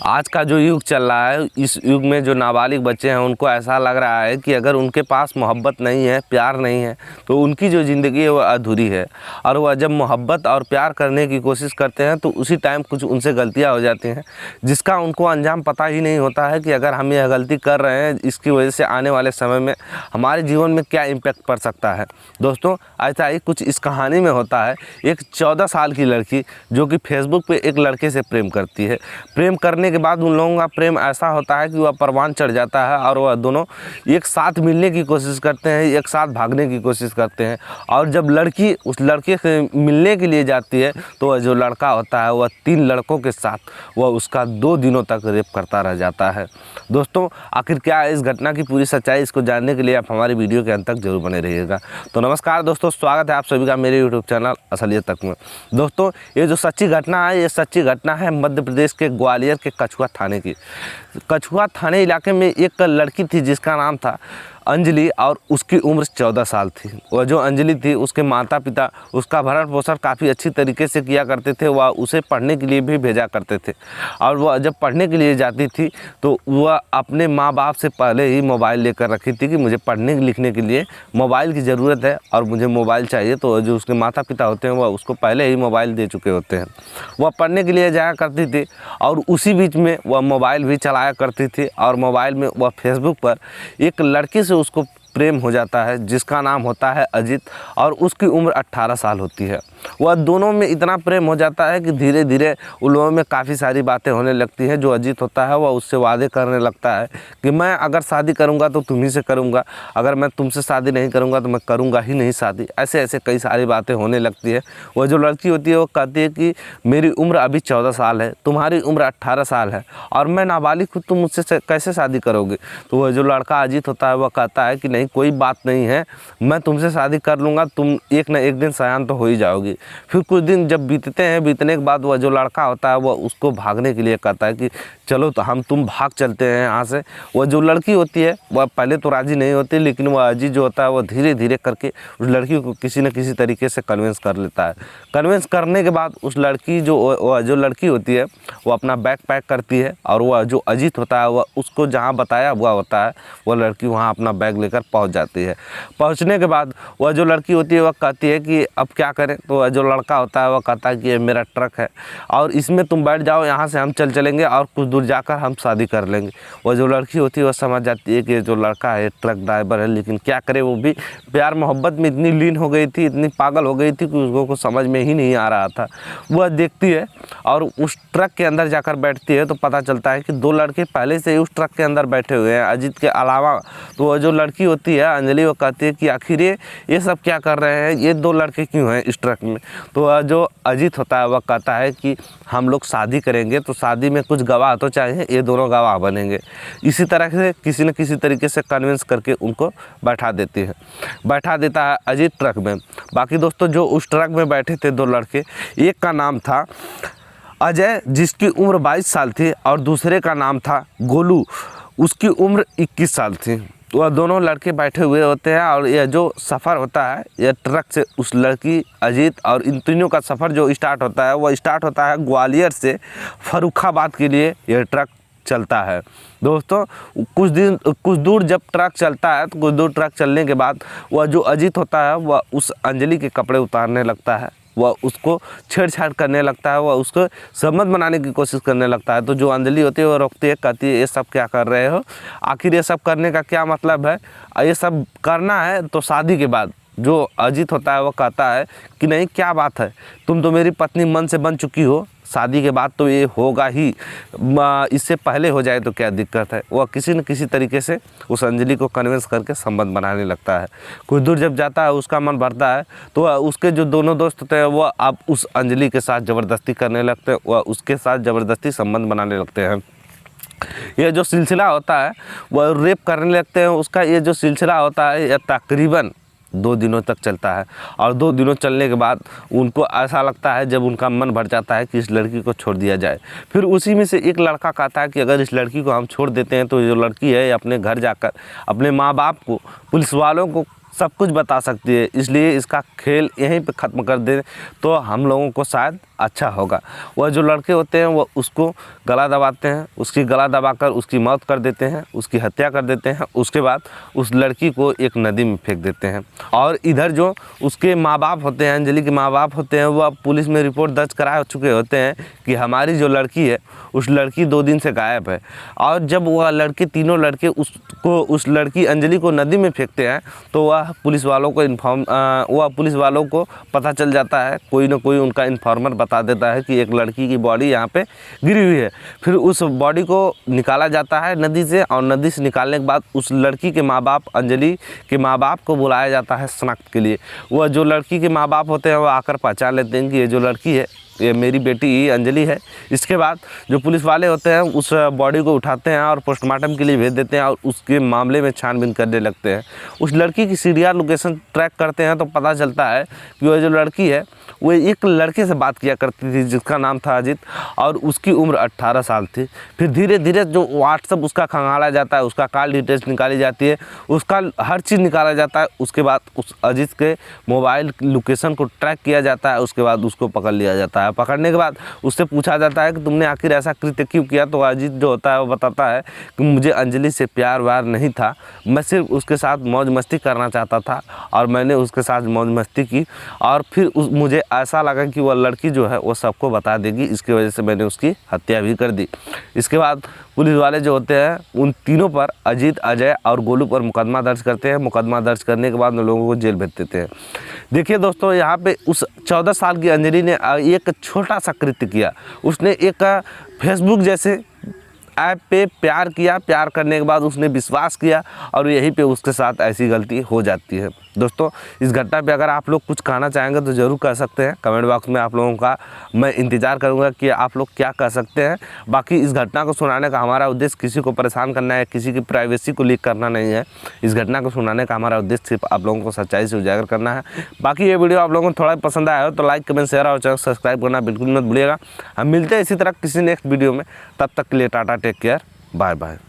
आज का जो युग चल रहा है, इस युग में जो नाबालिग बच्चे हैं उनको ऐसा लग रहा है कि अगर उनके पास मोहब्बत नहीं है, प्यार नहीं है, तो उनकी जो ज़िंदगी है वह अधूरी है। और वह जब मोहब्बत और प्यार करने की कोशिश करते हैं तो उसी टाइम कुछ उनसे गलतियां हो जाती हैं, जिसका उनको अंजाम पता ही नहीं होता है कि अगर हम यह गलती कर रहे हैं, इसकी वजह से आने वाले समय में हमारे जीवन में क्या इम्पैक्ट पड़ सकता है। दोस्तों, ऐसा ही कुछ इस कहानी में होता है। एक 14 साल की लड़की जो कि फेसबुक पे एक लड़के से प्रेम करती है। प्रेम करने के बाद उन लोगों का प्रेम ऐसा होता है कि वह परवान चढ़ जाता है और वह दोनों एक साथ मिलने की कोशिश करते हैं, एक साथ भागने की कोशिश करते हैं। और जब लड़की उस लड़के से मिलने के लिए जाती है तो वह जो लड़का होता है वह 3 लड़कों के साथ वह उसका 2 दिनों तक रेप करता रह जाता है। दोस्तों, आखिर क्या है इस घटना की पूरी सच्चाई, इसको जानने के लिए आप हमारी वीडियो के अंत तक जरूर बने रहिएगा। तो नमस्कार दोस्तों, स्वागत है आप सभी का मेरे यूट्यूब चैनल असलियत तक में। दोस्तों, ये जो सच्ची घटना है, ये सच्ची घटना है मध्य प्रदेश के ग्वालियर के कछुआ थाने की। कछुआ थाने इलाके में एक लड़की थी जिसका नाम था अंजलि और उसकी उम्र 14 साल थी। वह जो अंजलि थी, उसके माता पिता उसका भरण पोषण काफ़ी अच्छी तरीके से किया करते थे। वह उसे पढ़ने के लिए भी भेजा करते थे और वह जब पढ़ने के लिए जाती थी तो वह अपने माँ बाप से पहले ही मोबाइल लेकर रखी थी कि मुझे पढ़ने लिखने के लिए मोबाइल की ज़रूरत है और मुझे मोबाइल चाहिए। तो जो उसके माता पिता होते हैं वह उसको पहले ही मोबाइल दे चुके होते हैं। वह पढ़ने के लिए जाया करती थी और उसी बीच में वह मोबाइल भी चलाया करती थी और मोबाइल में वह फेसबुक पर एक लड़की से उसको प्रेम हो जाता है जिसका नाम होता है अजित और उसकी उम्र 18 साल होती है। वह दोनों में इतना प्रेम हो जाता है कि धीरे धीरे उन लोगों में काफ़ी सारी बातें होने लगती हैं। जो अजित होता है वह उससे वादे करने लगता है कि मैं अगर शादी करूंगा तो तुम्ही से करूंगा, अगर मैं तुमसे शादी नहीं करूंगा तो मैं करूंगा ही नहीं शादी। ऐसे ऐसे कई सारी बातें होने लगती है। वह जो लड़की होती है वो कहती है कि मेरी उम्र अभी 14 साल है, तुम्हारी उम्र 18 साल है और मैं नाबालिग हूँ, तुम मुझसे कैसे शादी करोगे। तो वह जो लड़का अजित होता है वह कहता है कि नहीं, कोई बात नहीं है, मैं तुमसे शादी कर लूँगा, तुम एक न एक दिन सयान तो हो ही जाओगी। फिर कुछ दिन जब बीतते हैं, बीतने के बाद वह जो लड़का होता है वह उसको भागने के लिए कहता है कि चलो तो तुम भाग चलते हैं यहाँ से। वह जो लड़की होती है वह पहले तो राज़ी नहीं होती, लेकिन वह अजीत जो होता है वह धीरे धीरे करके उस लड़की को किसी न किसी तरीके से कन्विंस कर लेता है। कन्विंस करने के बाद उस लड़की जो लड़की होती है वह अपना बैग पैक करती है और वह जो अजीत होता है वह उसको जहाँ बताया हुआ होता है वह लड़की वहाँ अपना बैग लेकर पहुँच जाती है। पहुँचने के बाद वह जो लड़की होती है वह कहती है कि अब क्या करें। तो वह जो लड़का होता है वह कहता है कि ये मेरा ट्रक है और इसमें तुम बैठ जाओ, यहाँ से हम चलेंगे और कुछ दूर जाकर हम शादी कर लेंगे। वह जो लड़की होती है वह समझ जाती है कि जो लड़का है ट्रक ड्राइवर है, लेकिन क्या करे, वो भी प्यार मोहब्बत में इतनी लीन हो गई थी, इतनी पागल हो गई थी कि उसको कुछ समझ में ही नहीं आ रहा था। वह देखती है और उस ट्रक के अंदर जाकर बैठती है तो पता चलता है कि 2 लड़के पहले से ही उस ट्रक के अंदर बैठे हुए हैं अजीत के अलावा। तो वह जो लड़की होती है अंजलि, वो कहती है कि आखिर ये सब क्या कर रहे हैं, ये 2 लड़के क्यों हैं इस ट्रक में। तो जो अजीत होता है वह कहता है कि हम लोग शादी करेंगे तो शादी में कुछ गवाह तो चाहिए, ये दोनों गवाह बनेंगे। इसी तरह से किसी न किसी तरीके से कन्विंस करके उनको बैठा देता है अजीत ट्रक में। बाकी दोस्तों, जो उस ट्रक में बैठे थे 2 लड़के, एक का नाम था अजय जिसकी उम्र 22 साल थी और दूसरे का नाम था गोलू, उसकी उम्र 21 साल थी। वह दोनों लड़के बैठे हुए होते हैं और यह जो सफ़र होता है यह ट्रक से उस लड़की अजीत और इन तीनों का सफ़र जो स्टार्ट होता है वह स्टार्ट होता है ग्वालियर से फर्रुखाबाद के लिए यह ट्रक चलता है। दोस्तों, कुछ दूर जब ट्रक चलता है तो कुछ दूर ट्रक चलने के बाद वह जो अजीत होता है वह उस अंजलि के कपड़े उतारने लगता है, वह उसको छेड़छाड़ करने लगता है, वह उसको संबंध बनाने की कोशिश करने लगता है। तो जो अंजलि होती है वह रोकती है, कहती है ये सब क्या कर रहे हो, आखिर ये सब करने का क्या मतलब है, ये सब करना है तो शादी के बाद। जो अजीत होता है वह कहता है कि नहीं, क्या बात है, तुम तो मेरी पत्नी मन से बन चुकी हो, शादी के बाद तो ये होगा ही, इससे पहले हो जाए तो क्या दिक्कत है। वह किसी न किसी तरीके से उस अंजलि को कन्विंस करके संबंध बनाने लगता है। कुछ दूर जब जाता है उसका मन भरता है तो उसके जो दोनों दोस्त होते हैं वह अब उस अंजलि के साथ ज़बरदस्ती करने लगते हैं, वह उसके साथ ज़बरदस्ती संबंध बनाने लगते हैं। यह जो सिलसिला होता है वह रेप करने लगते हैं। उसका ये जो सिलसिला होता है यह तकरीबन 2 दिनों तक चलता है और 2 दिनों चलने के बाद उनको ऐसा लगता है, जब उनका मन भर जाता है, कि इस लड़की को छोड़ दिया जाए। फिर उसी में से एक लड़का कहता है कि अगर इस लड़की को हम छोड़ देते हैं तो जो लड़की है अपने घर जाकर अपने माँ बाप को, पुलिस वालों को सब कुछ बता सकती है। इसलिए इसका खेल यहीं पे ख़त्म कर दें तो हम लोगों को शायद अच्छा होगा। वह जो लड़के होते हैं वो उसको गला दबाते हैं, उसकी गला दबाकर उसकी मौत कर देते हैं, उसकी हत्या कर देते हैं। उसके बाद उस लड़की को एक नदी में फेंक देते हैं। और इधर जो उसके माँ बाप होते हैं, अंजलि के माँ बाप होते हैं, वह पुलिस में रिपोर्ट दर्ज करा चुके होते हैं कि हमारी जो लड़की है उस लड़की 2 दिन से गायब है। और जब वह लड़के, तीनों लड़के उस लड़की अंजलि को नदी में फेंकते हैं तो वह पुलिस वालों को पता चल जाता है। कोई ना कोई उनका इन्फॉर्मर बता देता है कि एक लड़की की बॉडी यहाँ पे गिरी हुई है। फिर उस बॉडी को निकाला जाता है नदी से, और नदी से निकालने के बाद उस लड़की के माँ बाप, अंजलि के माँ बाप को बुलाया जाता है शनाख्त के लिए। वह जो लड़की के माँ बाप होते हैं वह आकर पहचान लेते हैं कि ये जो लड़की है ये मेरी बेटी अंजलि है। इसके बाद जो पुलिस वाले होते हैं उस बॉडी को उठाते हैं और पोस्टमार्टम के लिए भेज देते हैं और उसके मामले में छानबीन करने लगते हैं। उस लड़की की सीरियल लोकेशन ट्रैक करते हैं तो पता चलता है कि वह जो लड़की है वो एक लड़के से बात किया करती थी जिसका नाम था अजीत, और उसकी उम्र 18 साल थी। फिर धीरे धीरे जो व्हाट्सअप उसका खंगाला जाता है, उसका कॉल डिटेल्स निकाली जाती है, उसका हर चीज़ निकाला जाता है। उसके बाद उस अजीत के मोबाइल लोकेशन को ट्रैक किया जाता है। उसके बाद उसको पकड़ लिया जाता है। पकड़ने के बाद उससे पूछा जाता है कि तुमने आखिर ऐसा कृत्य क्यों किया। तो अजीत जो होता है वो बताता है कि मुझे अंजलि से प्यार व्यार नहीं था, मैं सिर्फ उसके साथ मौज मस्ती करना चाहता था और मैंने उसके साथ मौज मस्ती की। और फिर मुझे ऐसा लगा कि वह लड़की जो है वो सबको बता देगी, इसकी वजह से मैंने उसकी हत्या भी कर दी। इसके बाद पुलिस वाले जो होते हैं उन तीनों पर, अजीत, अजय और गोलू पर मुकदमा दर्ज करते हैं। मुकदमा दर्ज करने के बाद उन लोगों को जेल भेज देते हैं। देखिए दोस्तों, यहाँ पे उस 14 साल की अंजलि ने एक छोटा सा कृत्य किया। उसने एक फेसबुक जैसे ऐप पे प्यार किया। प्यार करने के बाद उसने विश्वास किया और यहीं पे उसके साथ ऐसी गलती हो जाती है। दोस्तों, इस घटना पे अगर आप लोग कुछ कहना चाहेंगे तो ज़रूर कह सकते हैं। कमेंट बॉक्स में आप लोगों का मैं इंतज़ार करूंगा कि आप लोग क्या कह सकते हैं। बाकी इस घटना को सुनाने का हमारा उद्देश्य किसी को परेशान करना है, किसी की प्राइवेसी को लीक करना नहीं है। इस घटना को सुनाने का हमारा उद्देश्य सिर्फ आप लोगों को सच्चाई से उजागर करना है। बाकी ये वीडियो आप लोगों को थोड़ा पसंद आया हो तो लाइक, कमेंट, शेयर और चैनल सब्सक्राइब करना बिल्कुल मत भूलिएगा। हम मिलते हैं इसी तरह किसी नेक्स्ट वीडियो में। तब तक के लिए tata, take care, bye bye.